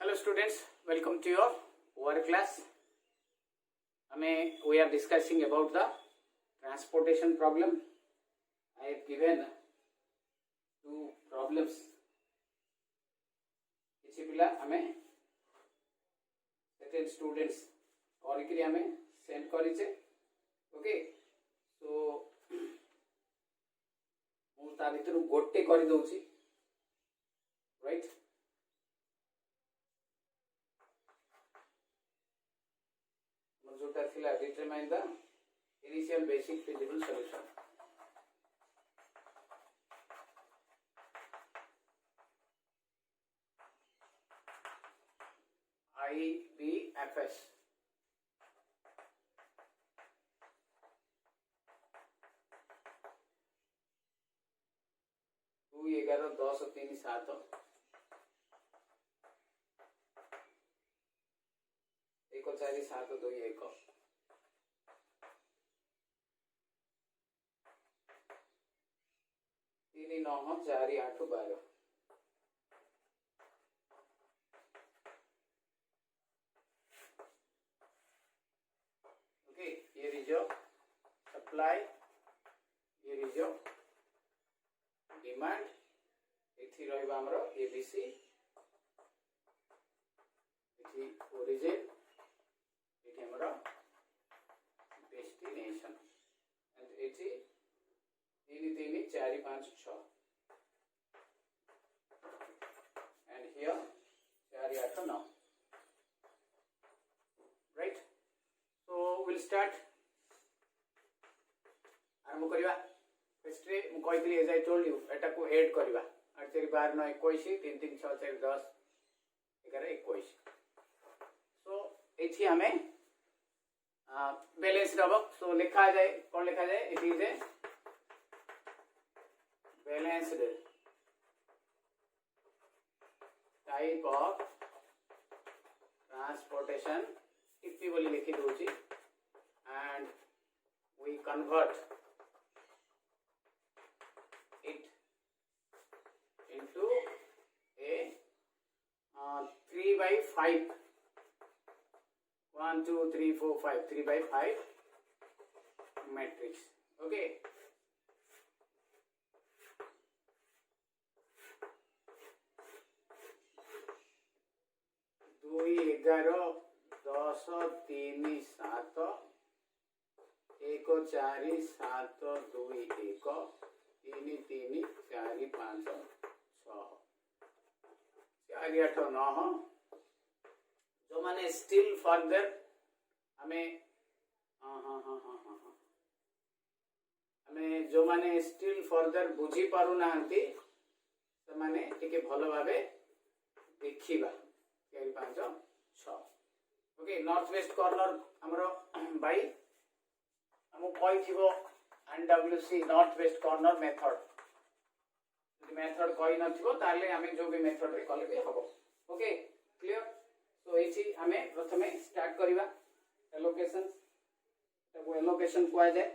Hello students, welcome to your work class. We are discussing about the transportation problem. I have given two problems. किसी पिला हमें certain students और के लिए हमें send करिचे. Okay, so मैं ता भीतर गोटे करी दोची, right? Determine the initial basic feasible solution. IBFS. Two 11 10 3 7 1 4 7 2 1 3 9 4 8 12. Okay, here is your supply, here is your demand. इथि रहइबा हमरो ABC, इथि origin, इथि हमरो destination, and इथि 3 3 4 5 6, and here 4 8 9. Right, so we'll start. आरंभ करिवा. First ray मु कहितली एज आई टोल्ड यू एटा को add करिवा. 8 4 12 9 21 3 3 6 4 10 11 21. सो एथि हमें balance रबक. सो लिखा जाए, कौन लिखा जाए? It is a balanced type of transportation इतनी बोली लिखी दूसरी, and we convert it into a 3 by 5 1 2 3 4 5 3 by 5 matrix. Okay, 2 11 10 3 7 1 4 7 2 1 3 3 4 5 6 4 8 9. जो माने स्टिल फर्दर हमें हमें जो माने स्टिल फर्दर बुझी पारु नांती से माने टिके भलो भाबे देखिबा. 4 5 6. ओके, नॉर्थ वेस्ट कॉर्नर हमरो बाई हम कोइ थिबो एनडब्ल्यूसी नॉर्थ वेस्ट कॉर्नर मेथड. यदि मेथड कोइ न थिबो ताले हमें जो भी मेथड रे कले भी हबो. Okay, clear. सो एची हमें प्रथमे स्टार्ट करिवा. एलोकेशन ताको एलोकेशन कोआ जाय.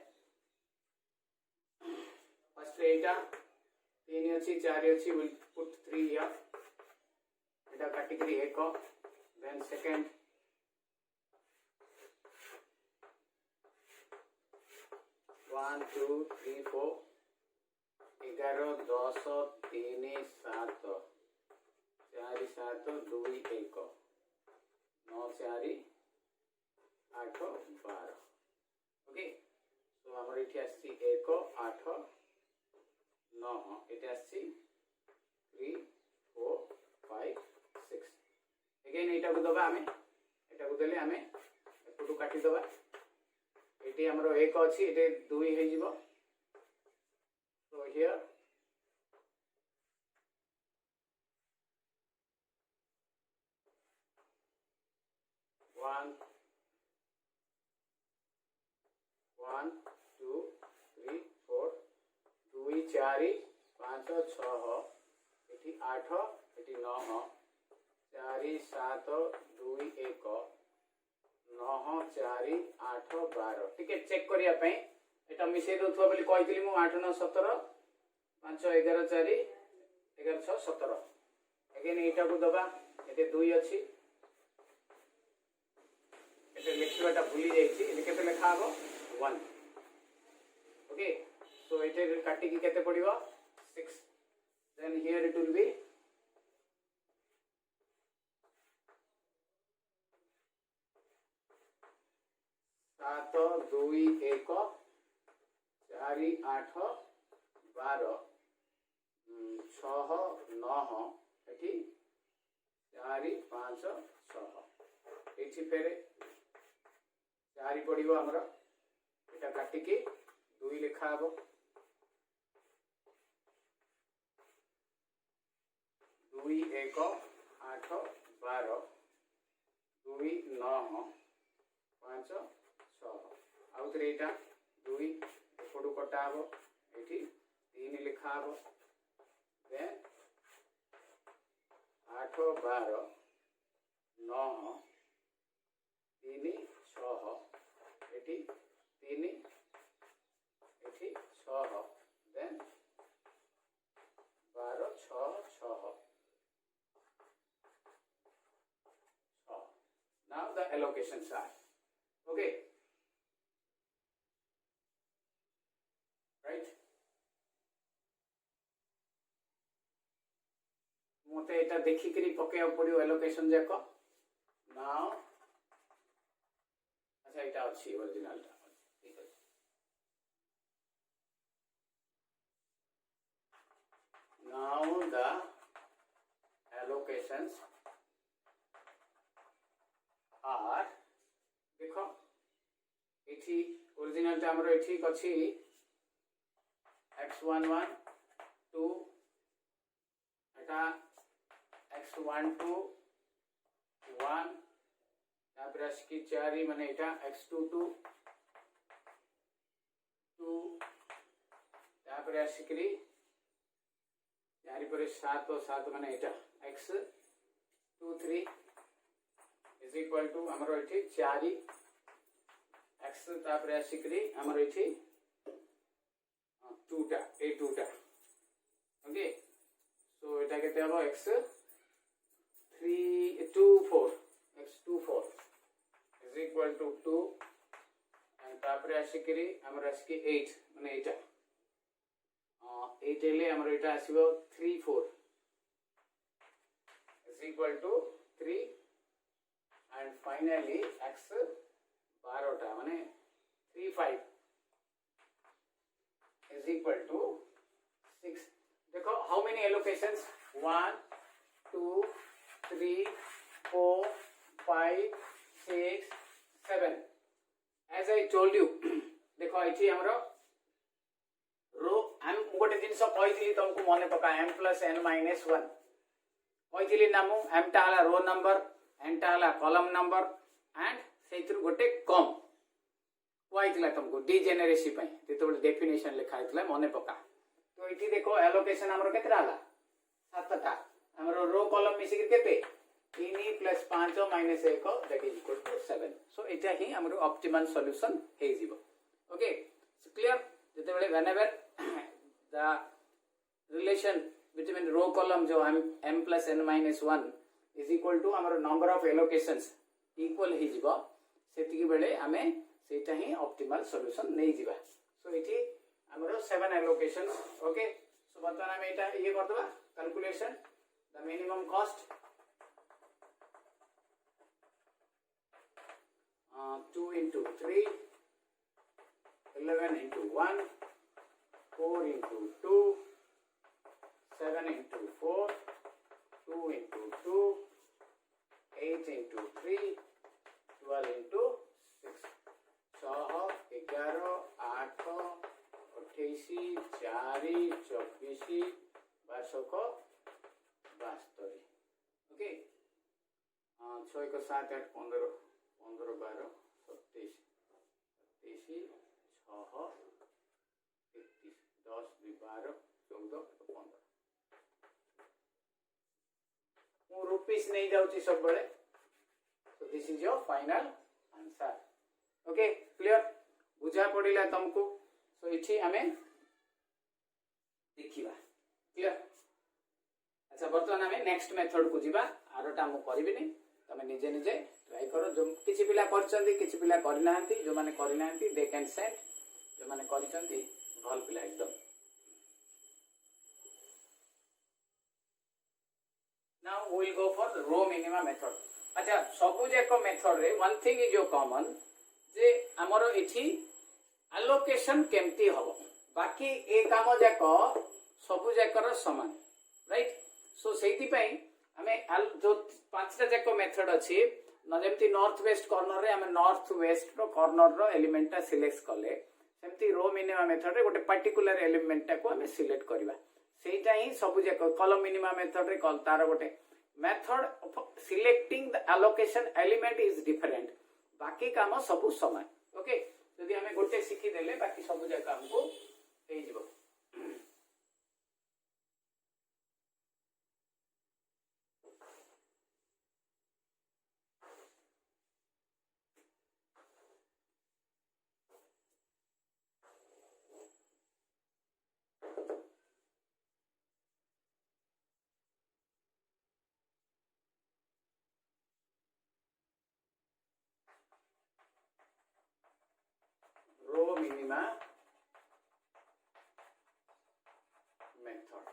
फर्स्ट एटा 3 अछि 4 अछि, विल पुट 3 हियर. एटा कैटेगरी 1. Then second 1 2 3 4 11 10 3 7 4 7 2 1 9 4 8 12. ओके, तो हमर इठी आसी 1 8 9 इठी आसी 3 4 5 6. अगेन एटा को दबा हमें, एटा को देले हमें एपटू काटी दबा. एटी हमरो 1 अछि, एटे 2 हे जिवो. So here 1 1 2 3 4 2 4 5 6 eighty 8 eighty 9 4 7 2 1 9 4 8 12. ठीक है, चेक करिया पई एटा मिसे दोथवा बोली कहितली मु 8 9 17 5 11 4 11 6 17 अगेन एटा को दबा एते 2 अछि एते लिखवाटा भूली जाईछि एते केते लिखा हबो 1 ओके सो एते काटी की केते पड़िबो 6 then here it will be 7 2 1 4 8 12 6 9 एठी 4 5 6 एठी फेरे 4 पड़िबो हमरो एटा काटी के 2 लिखा हबो 2 1 8 12 2 9 5 6 आउ थे यहाँ 2 एपटू कटा हम ये 3 लिखा हम देन 8 12 9 3 6 ये 3 ये 6 then 12 6 6 now the allocations are okay right मोते एटा देखि करी पके पड़ियो एलोकेशन जाको नाउ अच्छा एटा अछि ओरिजिनल टा ठीक है now the allocations are देखो एठी ओरिजिनल टा हमरो एठी अछि x11 2 एटा x12 1 तापर आसकी 4 माने एटा x22 2 तापर आसकी 4 पर 7 7 माने एटा x23 is equal to हमरो एठी 4 x तापर आसकी हमरो एठी 2 टा a2 टा ओके सो एटा केते हबो x24 is equal to 2 and तापर आसकी हमरो आसकी 8 माने एटा 8 ले हमरो एटा आसीबो 34 is equal to 3 and finally x 12 टा माने 35 is equal to 6 देखो how many allocations 1 2 3 4 5 6 7 as I told you देखो एठी हमरो रो हम गोटे जिनस कहितली तुमको मने पका m plus n minus 1 कहितली नामु m टा हला रो नंबर n टा हला कॉलम नंबर एंड सेतिर गोटे कम कहितला तुमको डिजेनेरेसी पई जेते बडे डेफिनेशन लिखा हितला मने पका तो इठी देखो एलोकेशन हमरो केतरा हला 7 टा हमरो रो कॉलम मिसी केते 3 plus 5 minus 1 that is equal to 7 so एटा ही हमरो ऑप्टिमल सॉल्यूशन हे जीवो ओके सो क्लियर जेते बडे whenever the relation between row column जो m plus n minus 1 is equal to हमरो number of allocations equal हे जीवो सेति की बेले हमें सेटा ही ऑप्टिमल सॉल्यूशन नै जीवा सो इठी हमरो 7 allocations ओके सो बर्तमान हम एटा ये कर दबा calculation the minimum cost 2 into 3 11 into 1 4 into 2 7 into 4 2 into 2 8 into 3 12 into 6 6 11 8 28 4 24 12 okay 6 को 7 8 15 15 12 27 27 6 31 10 12 14 15 मु रुपीस नहीं जाउची सब बळे so this is your final answer okay clear बुझा पड़िला तुमको सो इठी हमें देखिबा क्लियर अच्छा बर्तमान आम नेक्स्ट मेथड को जीवा आरटा मु करबिनी तमे निजे निजे ट्राई करो जो किछि पिला करचंदी किछि पिला करनाहंती जो माने करनाहंती दे कैन सेंड जो माने करचंदी भल पिला एकदम now we will go for row minima method अच्छा सबु जेको मेथड रे वन थिंग इज जो कॉमन जे हमरो इछि एलोकेशन केमती हबो बाकी ए काम जाको सबु जाकर समान राइट सो सेति पई हमें जो पांचटा जाको मेथड अछि न जेमती नॉर्थ वेस्ट कॉर्नर रे हमें नॉर्थ वेस्ट रो कॉर्नर रो एलिमेंट ता सिलेक्ट करले सेमती रो मिनिमा मेथड रे गोटे पर्टिकुलर एलिमेंट ता को हमें सिलेक्ट करबा सेटा ही सबु जाको कॉलम मिनिमा मेथड रे कॉल तार गोटे method of selecting the allocation element is different बाकी काम सबु समान ओके यदि हमें गोटे सिखी देले बाकी सबु जाको हमको हे जीवो रो मिनिमा मेथड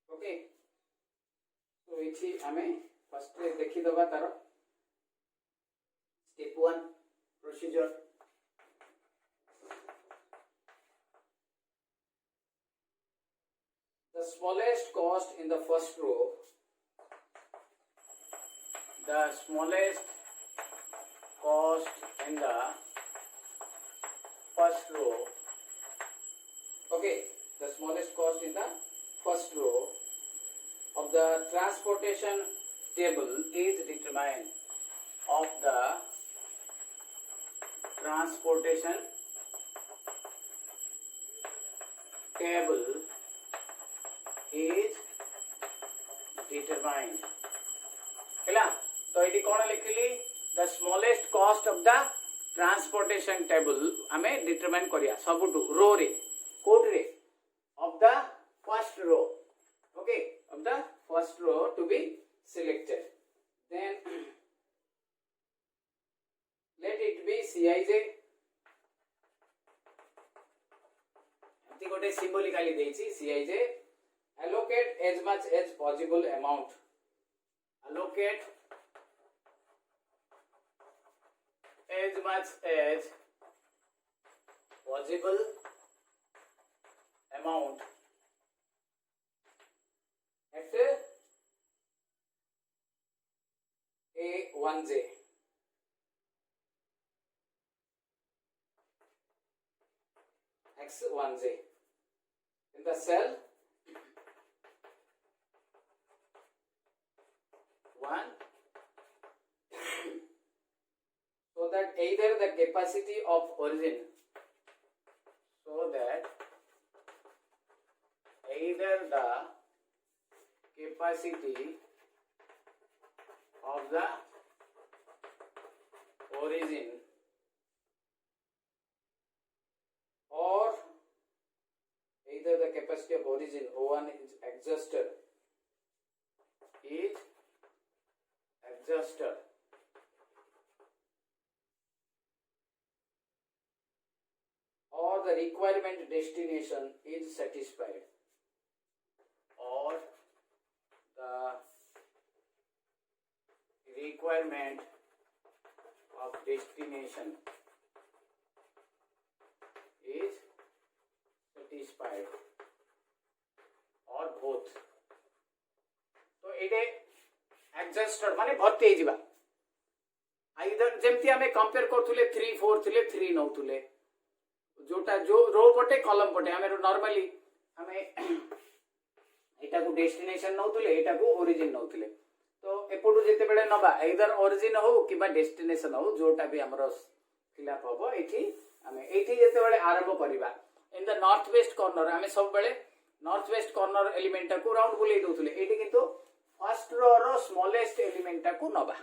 ओके तो इछि हमें फर्स्ट देखि दबा तार step 1 procedure the smallest cost in the first row the smallest cost in the first row okay the smallest cost in the first row of the transportation table is determined of the transportation table is determined ହେଲା तो ये कौन लिखिली the smallest cost of the transportation table हमें determine करिया सबुटु रो रे code रे of the first row okay of the first row to be selected then let it be Cij एंती गोटे symbolically देछि Cij allocate as much as possible amount allocate as much as possible amount at A1j X1j in the cell 1 so that either the capacity of origin so that either the capacity of the origin or either the capacity of origin O1 is adjusted or the requirement destination is satisfied or the requirement of destination is satisfied or both तो ये adjusted माने भर्ती हे जिबा either जेमती हमें compare करथुले 3 4 थिले 3 नौथुले जोटा जो रो पटे कॉलम पटे हमें नॉर्मली हमें एटा को डेस्टिनेशन नौथुले एटा को ओरिजिन नौथुले तो एपटू जेते बेले नबा आइदर ओरिजिन हो किबा डेस्टिनेशन हो जोटा भी हमरो फिलअप होबो एठी हमें एठी जेते बेले आरंभ करिबा in the north west corner हमें सब बेले नॉर्थ वेस्ट कॉर्नर एलिमेंट को राउंड बुले दोथुले एठी किंतु फर्स्ट रो रो स्मॉलेस्ट एलिमेंट को नबा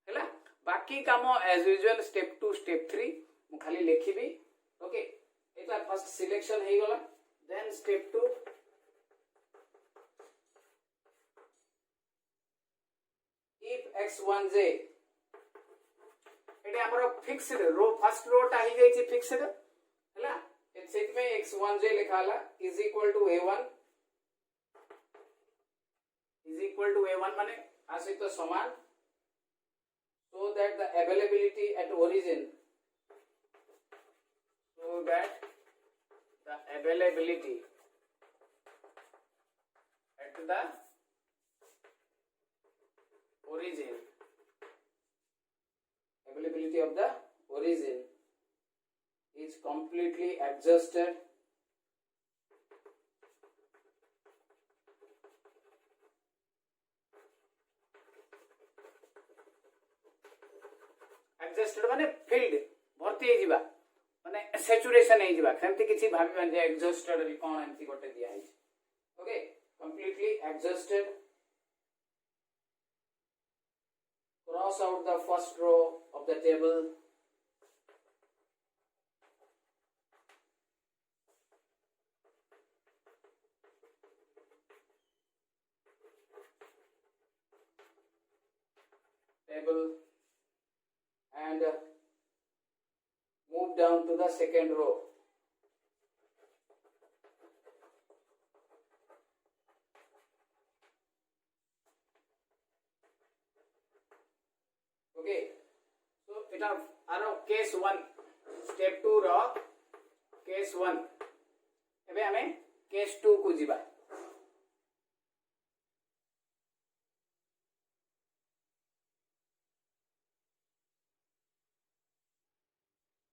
हैला बाकी काम एज यूजुअल स्टेप 2 स्टेप 3 मु खाली लिखिबी ओके एटा फर्स्ट सिलेक्शन हे गला देन स्टेप 2 x1j एटे हमरो फिक्स्ड रो फर्स्ट रोटा ही जाई छी फिक्स्ड हैला सेट में x1j लिखाला is equal to a1 माने आसे तो समान so that the availability at origin at the origin availability of the origin is completely adjusted माने फिल्ड भर्ती हे जिबा माने सैचुरेशन हे जिबा सेमति किछि भाबी जे एग्जॉस्टेड कोन एमति गोटे दिया है okay completely adjusted cross out the first row of the table and move down to the second row. Okay, so it are case 1 step 2 row case 1 एबे हमें case 2 को जिबा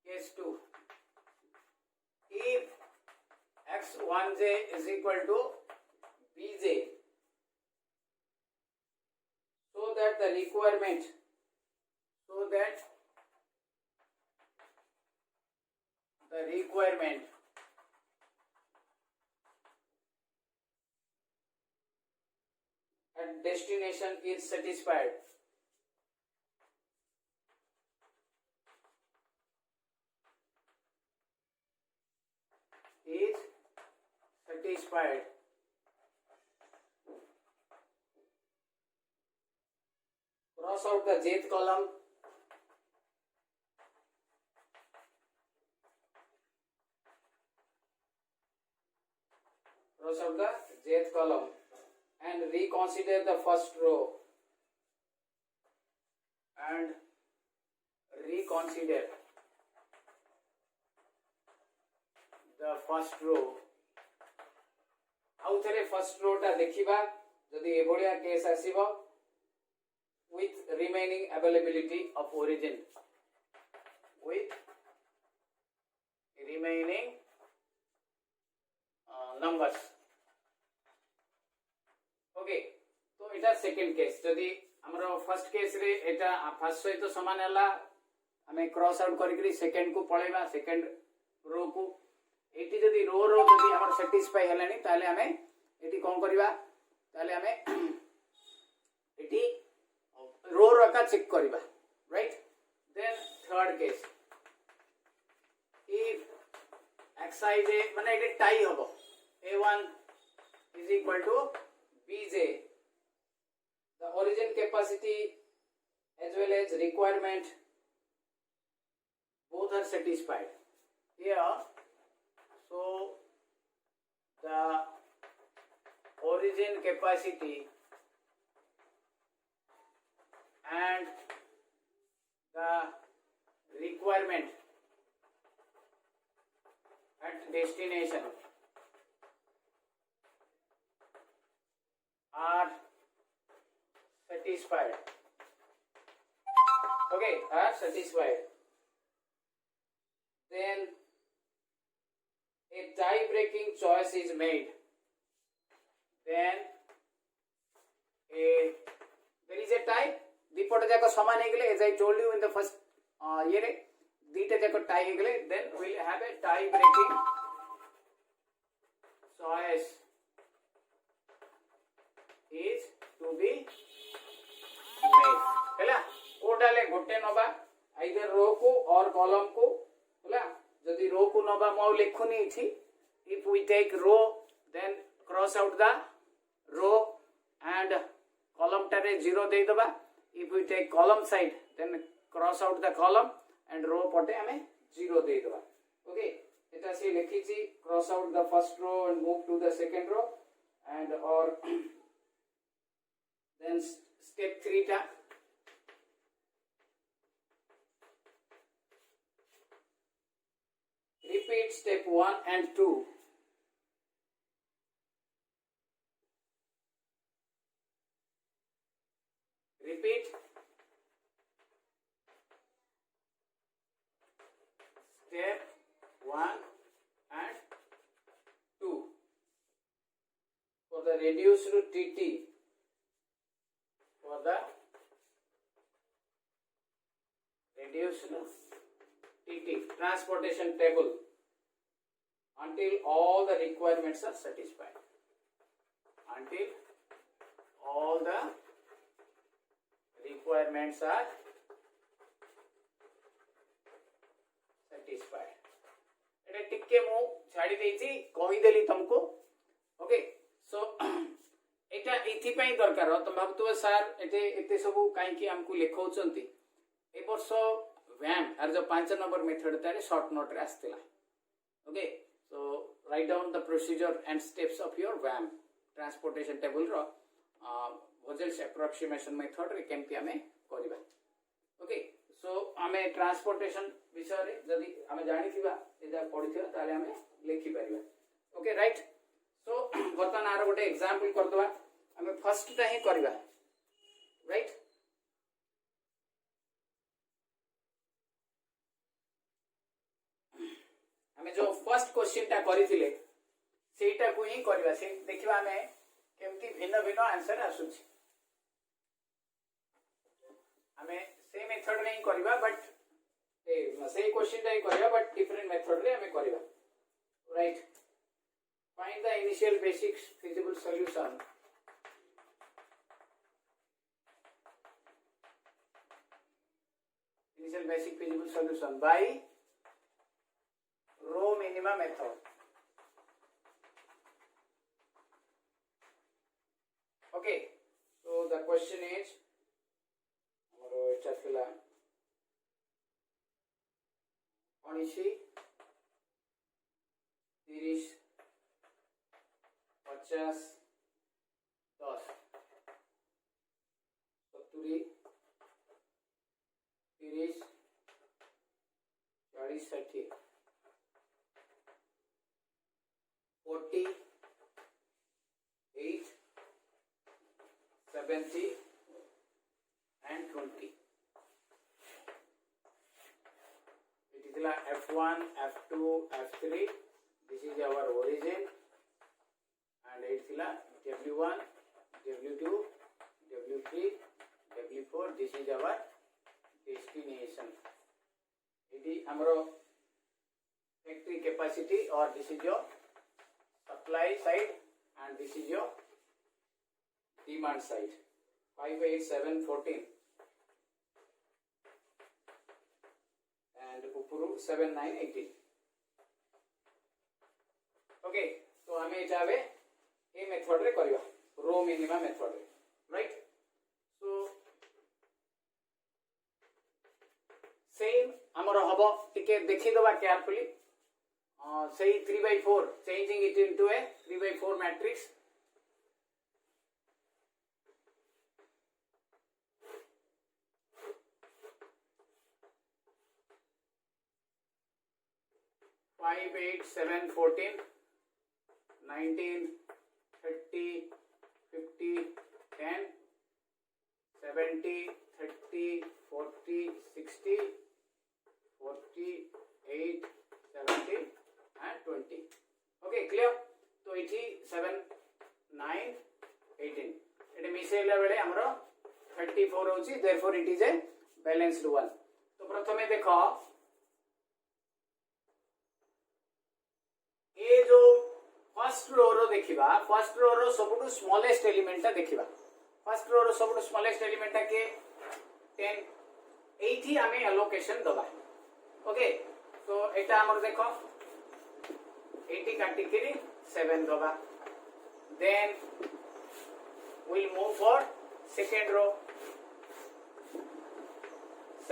case 2 if x1j is equal to bj so that the requirement at destination is satisfied cross out the jth column and reconsider the first row आउ थरे first row टा देखिबा जदि ए बढिया केस आसीबो with remaining availability of origin numbers okay तो एटा सेकंड केस जदि हमरो फर्स्ट केस रे एटा फर्स्ट सहित समान हला हमें क्रॉस आउट करिकरी सेकंड को पळेबा सेकंड रो को एटी जदि रो जदि हमर सैटिस्फाई हलानी ताले हमें एटी कोन करबा ताले हमें एटी रो का चेक करबा right then third case if xij माने एटी टाई होबो a1 is equal to bj the origin capacity as well as requirement both are satisfied here so the origin capacity and the requirement at destination are satisfied okay are satisfied then a tie breaking choice is made then there is a tie दीपट जाक समान हे गेले as I told you in the first year दीटा जाक tie हे गेले then we will have a tie breaking choice is to be made हैला कोडाले गोटे नबा either रो को और कॉलम को हैला जदी रो को नबा मौ लिखुनी इथि if we take row then cross out the row and column टारे 0 दे दबा if we take column side, then cross out the column and row पटे हमें 0 दे दवा. Okay, इटा से लिखी थी cross out the first row and move to the second row, and or then step 3 ta repeat step 1 and 2. Repeat step 1 and 2 for the reduced TT. For the reduced TT transportation table until all the requirements are satisfied. Until all the requirements are satisfied. एटा टिके मु छाड़ी देछि कहि देली तुमको. Okay, सो एटा इथि पई दरकार तुम भाबतु sir एते सब काई कि हमकु लेखौचंती ए वर्ष व्याम आर जो 5 नंबर मेथड तारे शॉर्ट नोट रे आस्तिला. Okay, so write down the procedure and steps of your VAM transportation table रो Vogel's approximation method रे केमती हमें करिबा. ओके, सो हमें ट्रांसपोर्टेशन विषय रे जदी हमें जानि थिबा एजा पढिथिबा ताले हमें लिखि परिबा. Okay, right. सो बर्तन आरो गोटे एग्जांपल कर दवा. हमें फर्स्ट टा ही करिबा. राइट, हमें जो फर्स्ट क्वेश्चन टा करिथिले सेटा को ही करिबा. से देखिबा हमें केमती भिन्न भिन्न आंसर आसुछि. हमें सेम मेथड रे ही करिबा, बट से क्वेश्चन टा ही करिबा बट डिफरेंट मेथड रे हमें करिबा. Right, find the initial basic feasible solution. Initial basic feasible solution by row minima method. Okay, so the question is हमरो एटा थिला 19 30 50 10 70 30 40 60 40 8 70 and 20. It is like F1, F2, F3. This is our origin, and it is like W1, W2, W3, W4. This is our destination. It is our factory capacity, or this is your supply side, and this is your demand side. 5, 8, 7, 14 and upuru 7, 9, 18. Okay, so हमें जावे a method रे करिवा रो minima method रे. Right, so same हमर हबो टिके देखि दबा carefully. सही 3/4 changing it into a 3/4 matrix. Five, 8, 7, 14, 19, 30, 50, 10, 70, 30, 40, 60, 48, 70 and 20. Okay, clear? So it is 7, 9, 18. It is micellar बेले हमरो 34 होची, therefore it is a balanced one. तो प्रथमे देखो ये जो फर्स्ट रो रो देखिबा, फर्स्ट रो रो सबटु स्मॉलेस्ट एलिमेंट ता देखिबा. फर्स्ट रो रो सबटु स्मॉलेस्ट एलिमेंट ता के 10 एठी हमें एलोकेशन दबा. ओके, तो एटा हमर देखो 80 काटी के 7 दबा. Then we'll move for second row.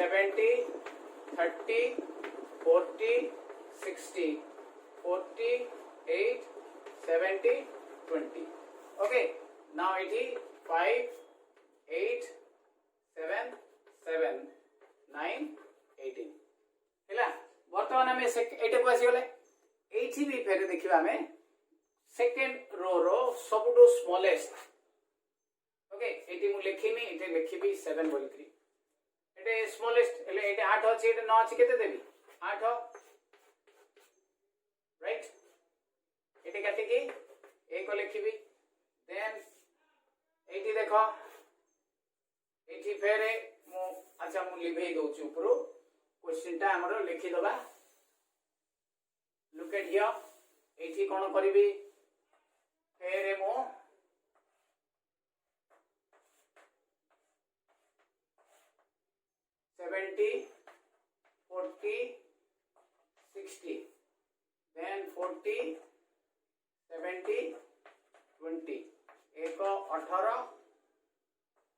70 30 40 60 48 70 20. Okay, now it is 5 8 7 7 9 18 ହେଲା। ବର୍ତ୍ତମାନ ଆମେ ଏଇଟାକୁ ଆସିଗଲେ। ଏଇଠି ବି ଫେରେ ଦେଖିବା ଆମେ सेकेंड रो रो सबुठू स्मॉलेस्ट। ओके एटी मु लिखिनी एटे लिखिबी 7 बोलकरी एटे स्मॉलेस्ट एले एटे 8 अछि एटे 9 अछि केते देबी 8 राइट एटे काटी की 1 लिखिबी देन एटी देखो एटी फेरे मु अच्छा मु लिभे दोछु ऊपर क्वेश्चन टा हमरो लिखि दबा। लुक एट हियर एटी कोन करबी फेरे मु 70 40 60 then 40 70 20 1 18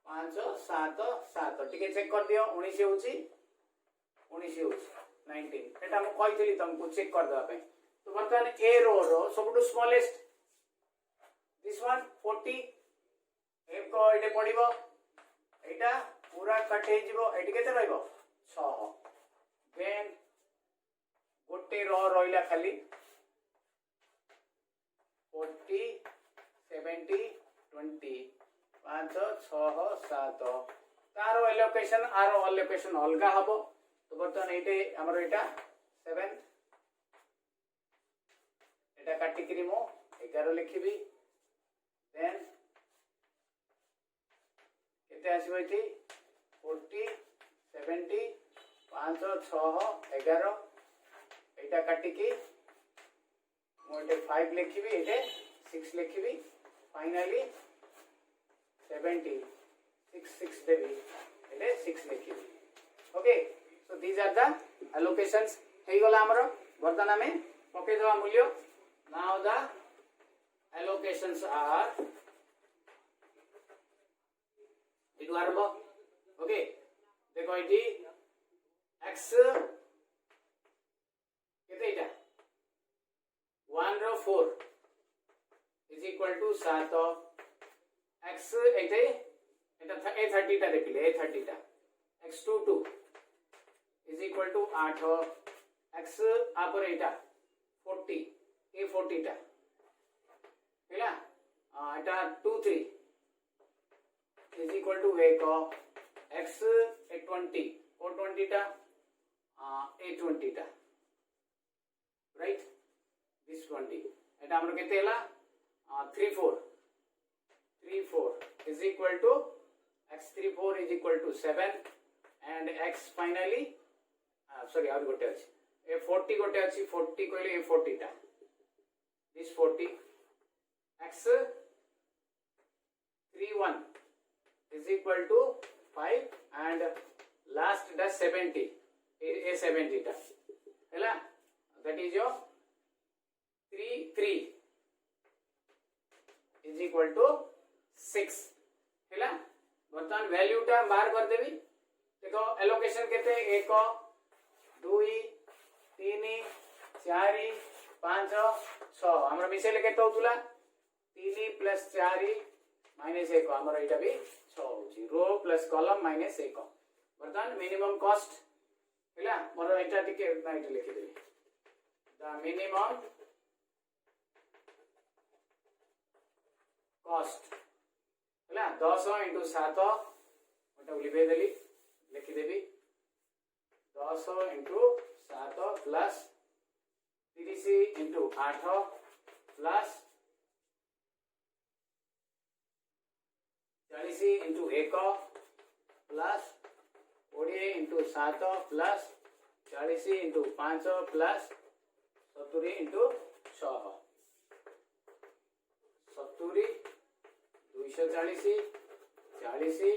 5 7 7 टिके चेक कर दियो 19 होची 19 एटा मु कहितली तुमको चेक कर दबा पे। तो बर्तमान ए रो रो सबटू स्मॉलेस्ट दिस वन 40 एक को एटे पड़िबो एटा पूरा कट हे जिवो एटी केते रहइबो 6 देन गोटे रो रहिला खाली 40 70 20 5 6 7 तारो एलोकेशन आरो एलोकेशन अलगा हबो। तो बर्तमान एटे हमर एटा 7 एटा काटी करी मो 11 लिखिबी देन केते आसीबो एठी 40 70 5 6 11 एटा काटी की मोटे 5 लिखिबी एटे 6 लिखिबी फाइनली 70 6 देबी एटे 6 लिखिबी। Okay so these are the allocations हे गला हमरो वर्तमान में पके दवा मूल्य। नाउ द allocations are इटु आरबो। ओके देखो इटी x केते इटा 1 row 4 is equal to 7 x एटे एटा a30 टा देखिले a30 टा x22 is equal to 8 x आपर एटा 40 a40 टा हेला एटा 2 3 इज इक्वल टू एक x a20 420 टा a20 टा राइट दिस 20 एटा हमर केते हला 3 4 is equal to x34 is equal to 7 and x finally sorry और गोटे अछि a40 गोटे अछि 40 कहले a40 टा this 40 x 31 is equal to 5 and last the 70 a 70 ta hela that is your 3 3 is equal to 6 हला वर्तमान वैल्यू टा बाहर कर देबी। देखो एलोकेशन केते 1 2 3 4 5 6 हमरा मिसेले केते होतुला 3 प्लस 4 माइनस 1 हमरा एटा भी 6 होची रो प्लस कॉलम माइनस 1 वर्तमान मिनिमम कॉस्ट हला मोर एटा टिके नाइट लिखि देबी द मिनिमम कॉस्ट हला 10 into 7 ओटा लिखे देली लिखि देबी 10 into 7 plus 30 into 8 plus 40 into 1 plus 20 into 7 plus 40 into 5 plus 70 into 6 70 240 40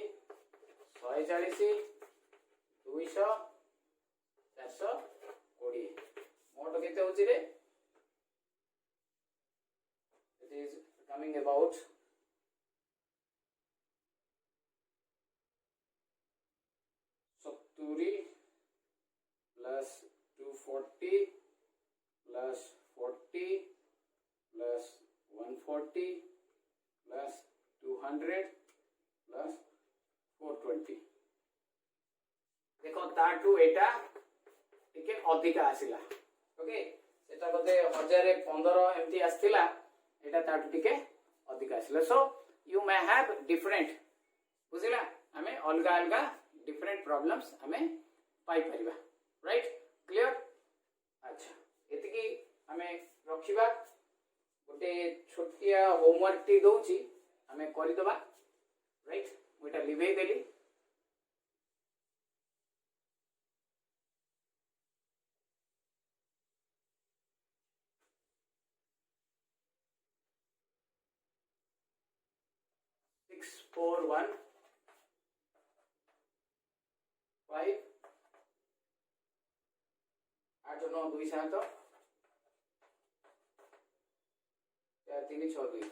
140 200 420 मोट केते होची रे it is coming about 70 270 plus 240 plus 40 plus 140 plus 200 plus 420 देखो ताठू एटा टिके अधिक आसिला ओके सेटा बोधे 1015 एमती आस्थिला एटा ताठू टिके अधिक आसिला so you may have different बुझिला हमें अलगा अलगा डिफरेंट प्रॉब्लम्स हमें पाई परिबा राइट क्लियर अच्छा एतिकी हमें रखिबा गोटे छोटिया होमवर्क टी दउची हमें करि दबा राइट मोटा live Delhi Six, 4, 1, 5, 8, 9, 2, 7, 4, 3, 6, 2.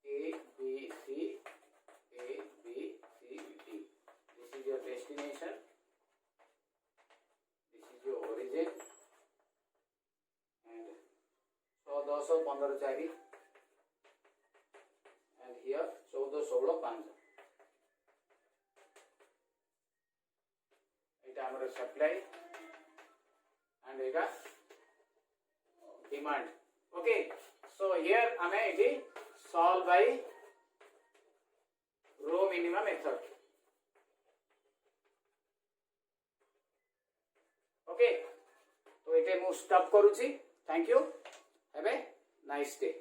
A, B, C, A, B, C, D. This is your destination. This is your origin. And 14, 15, 4. And here 14, 16, 5. এটা আমরা supply and এটা demand. Okay. So here हमें इटी solve by row minimum method. Okay. तो इटे मु stop करूची. Thank you. Have a nice day.